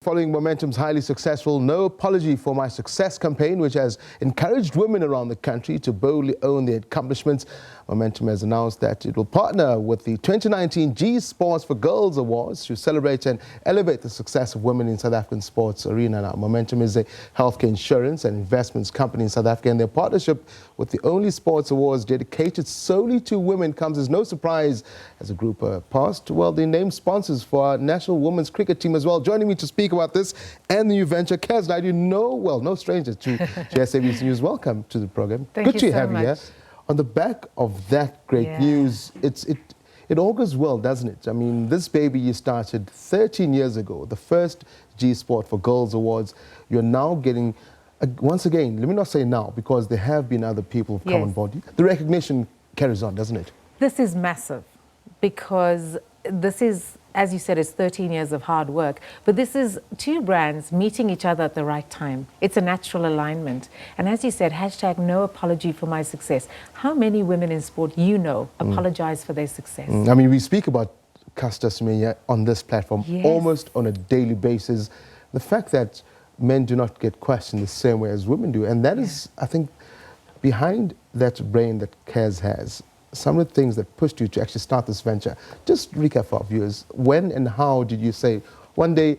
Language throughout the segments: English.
Following Momentum's highly successful No Apology for My Success campaign, which has encouraged women around the country to boldly own their accomplishments, Momentum has announced that it will partner with the 2019 Gsport for Girls Awards to celebrate and elevate the success of women in South African sports arena. Now, Momentum is a healthcare insurance and investments company in South Africa, and their partnership with the only sports awards dedicated solely to women comes as no surprise as the group passed, well, they named sponsors for our national women's cricket team as well. Joining me to speak about this and the new venture, Kass Naidoo, no stranger to SABC News. Welcome to the program. Good to have you here. On the back of that great news, it augurs well, doesn't it? I mean, this baby you started 13 years ago, the first Gsport for Girls Awards. You're now getting, once again, let me not say now, because there have been other people who've come on board. The recognition carries on, doesn't it? This is massive because this is, as you said, it's 13 years of hard work, but this is two brands meeting each other at the right time. It's a natural alignment. And as you said, hashtag no apology for my success. How many women in sport apologize for their success? I mean, we speak about Kass Naidoo on this platform almost on a daily basis. The fact that men do not get questioned the same way as women do, and that is, I think, behind that brain that Kass has. Some of the things that pushed you to actually start this venture. Just recap for our viewers. When and how did you say, one day,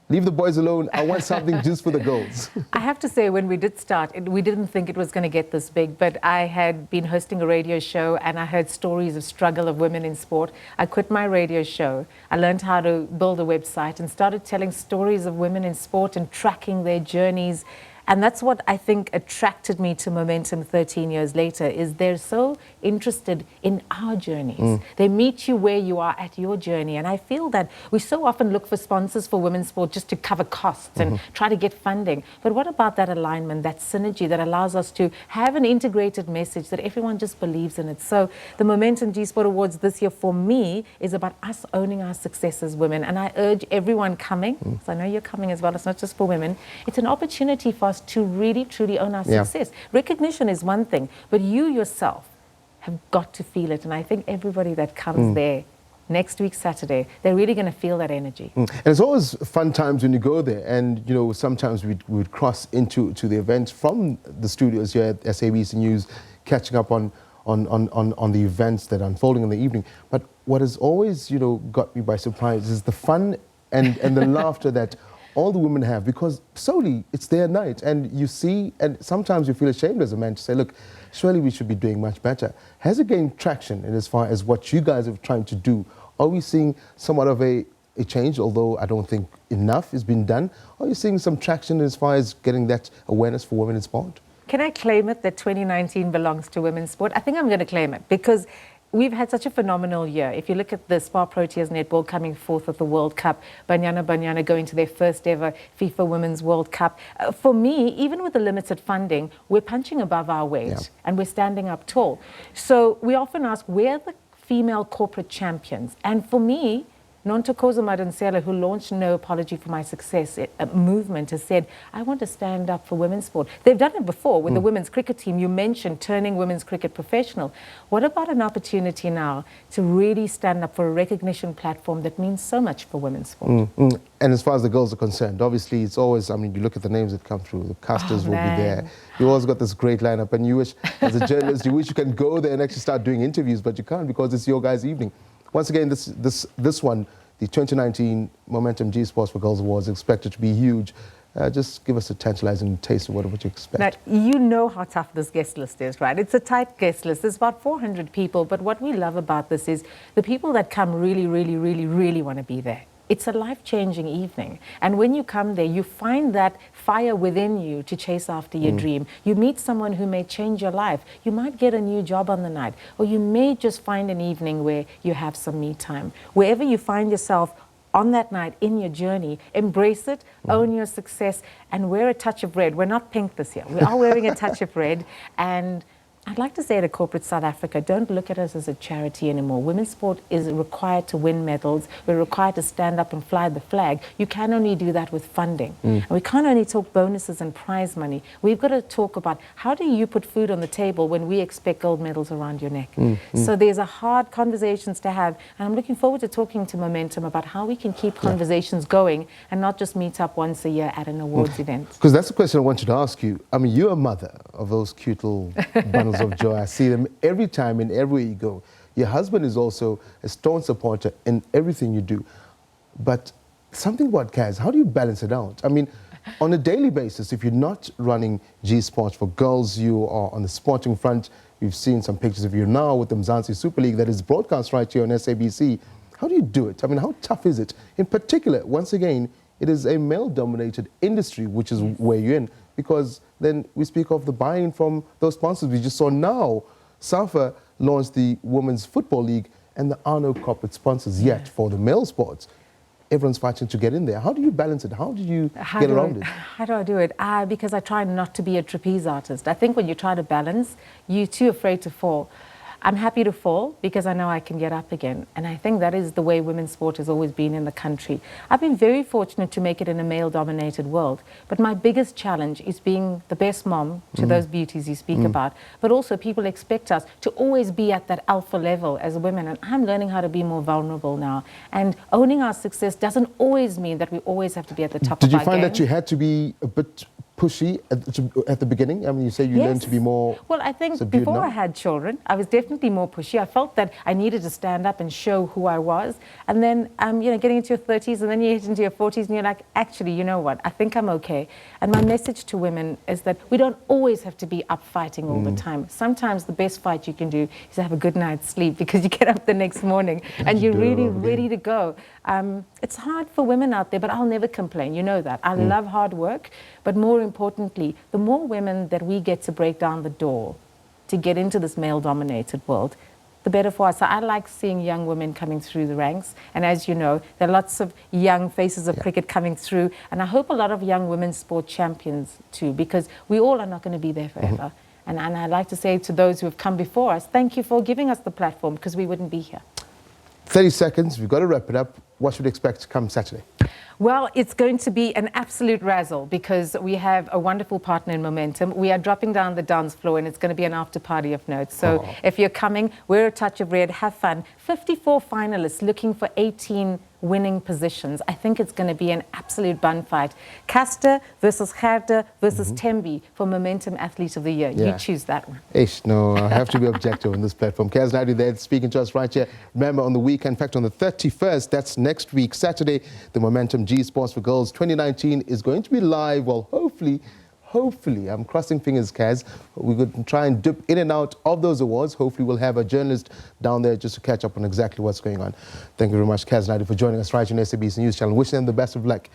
leave the boys alone, I want something just for the girls? I have to say, when we did start, we didn't think it was going to get this big, but I had been hosting a radio show and I heard stories of struggle of women in sport. I quit my radio show. I learned how to build a website and started telling stories of women in sport and tracking their journeys. And that's what I think attracted me to Momentum 13 years later, is they're so interested in our journeys. They meet you where you are at your journey. And I feel that we so often look for sponsors for women's sport just to cover costs and try to get funding. But what about that alignment, that synergy that allows us to have an integrated message that everyone just believes in it? So the Momentum Gsport Awards this year for me is about us owning our success as women. And I urge everyone coming, because I know you're coming as well, it's not just for women, it's an opportunity for us to really, truly own our success. Recognition is one thing, but you yourself have got to feel it. And I think everybody that comes there next week, Saturday, they're really going to feel that energy. And it's always fun times when you go there. And, you know, sometimes we'd cross into the events from the studios here at SABC News, catching up on the events that are unfolding in the evening. But what has always, you know, got me by surprise is the fun and the laughter that all the women have, because solely it's their night, and you see, and sometimes you feel ashamed as a man to say, look, surely we should be doing much better. Has it gained traction in as far as what you guys are trying to do? Are we seeing somewhat of a change, although I don't think enough has been done? Are you seeing some traction as far as getting that awareness for women in sport? Can I claim it that 2019 belongs to women's sport? I think I'm going to claim it because we've had such a phenomenal year. If you look at the Spa Proteas netball coming fourth at the World Cup, Banyana going to their first ever FIFA Women's World Cup. For me, even with the limited funding, we're punching above our weight and we're standing up tall. So we often ask, where are the female corporate champions? And for me, Nontokozo Madonsela, who launched No Apology for My Success movement, has said, I want to stand up for women's sport. They've done it before with the women's cricket team. You mentioned turning women's cricket professional. What about an opportunity now to really stand up for a recognition platform that means so much for women's sport? And as far as the girls are concerned, obviously it's always, I mean, you look at the names that come through, the casters will be there. You always got this great lineup, and you wish, as a journalist, you wish you can go there and actually start doing interviews, but you can't because it's your guys' evening. Once again, this one, the 2019 Momentum Gsport for Girls Awards, is expected to be huge. Just give us a tantalizing taste of what you expect. Now, you know how tough this guest list is, right? It's a tight guest list. There's about 400 people, but what we love about this is the people that come really want to be there. It's a life-changing evening. And when you come there, you find that fire within you to chase after your dream. You meet someone who may change your life. You might get a new job on the night, or you may just find an evening where you have some me time. Wherever you find yourself on that night in your journey, embrace it, own your success, and wear a touch of red. We're not pink this year. We are wearing a touch of red, and I'd like to say to corporate South Africa, don't look at us as a charity anymore. Women's sport is required to win medals. We're required to stand up and fly the flag. You can only do that with funding. And we can't only talk bonuses and prize money. We've got to talk about how do you put food on the table when we expect gold medals around your neck. So there's a hard conversations to have. And I'm looking forward to talking to Momentum about how we can keep conversations going and not just meet up once a year at an awards event. Because that's the question I wanted to ask you. I mean, you're a mother of those cute little bundles of joy. I see them every time and everywhere you go. Your husband is also a stone supporter in everything you do. But something about Kass, how do you balance it out? I mean, on a daily basis, if you're not running Gsport for girls, you are on the sporting front. We've seen some pictures of you now with the Mzansi Super League that is broadcast right here on SABC. How do you do it? I mean, how tough is it? In particular, once again, it is a male-dominated industry, which is where you're in, because then we speak of the buy-in from those sponsors. We just saw now SAFA launched the Women's Football League, and there are no corporate sponsors yet for the male sports. Everyone's fighting to get in there. How do you balance it? How do you get around it? How do I do it? Because I try not to be a trapeze artist. I think when you try to balance, you're too afraid to fall. I'm happy to fall because I know I can get up again. And I think that is the way women's sport has always been in the country. I've been very fortunate to make it in a male-dominated world. But my biggest challenge is being the best mom to those beauties you speak about. But also people expect us to always be at that alpha level as women. And I'm learning how to be more vulnerable now. And owning our success doesn't always mean that we always have to be at the top of our game. Did you find that you had to be a bit pushy at the beginning? I mean, you say you learned to be more Well, I think subdued before now? I had children, I was definitely more pushy. I felt that I needed to stand up and show who I was. And then, you know, getting into your 30s and then you get into your 40s and you're like, actually, you know what? I think I'm okay. And my message to women is that we don't always have to be up fighting all the time. Sometimes the best fight you can do is to have a good night's sleep because you get up the next morning and you're really ready to go. It's hard for women out there, but I'll never complain. You know that. I love hard work, but more importantly, the more women that we get to break down the door to get into this male-dominated world, the better for us. So I like seeing young women coming through the ranks. And as you know, there are lots of young faces of cricket coming through. And I hope a lot of young women's sport champions too, because we all are not going to be there forever. And I'd like to say to those who have come before us, thank you for giving us the platform because we wouldn't be here. 30 seconds, we've got to wrap it up. What should we expect come Saturday? Well, it's going to be an absolute razzle because we have a wonderful partner in Momentum. We are dropping down the dance floor and it's going to be an after party of note. So if you're coming, wear a touch of red, have fun. 54 finalists looking for 18 winning positions. I think it's going to be an absolute bun fight. Caster versus Gerda versus Tembi for Momentum Athlete of the Year. You choose that one. Ish, no, I have to be objective on this platform. Kass Naidoo there speaking to us right here. Remember, on the weekend, in fact, on the 31st, that's next week, Saturday, the Momentum G Sports for Girls 2019 is going to be live. Well, hopefully, I'm crossing fingers, Kass, we could try and dip in and out of those awards. Hopefully, we'll have a journalist down there just to catch up on exactly what's going on. Thank you very much, Kass Naidoo, for joining us right on SABC News Channel. Wishing them the best of luck.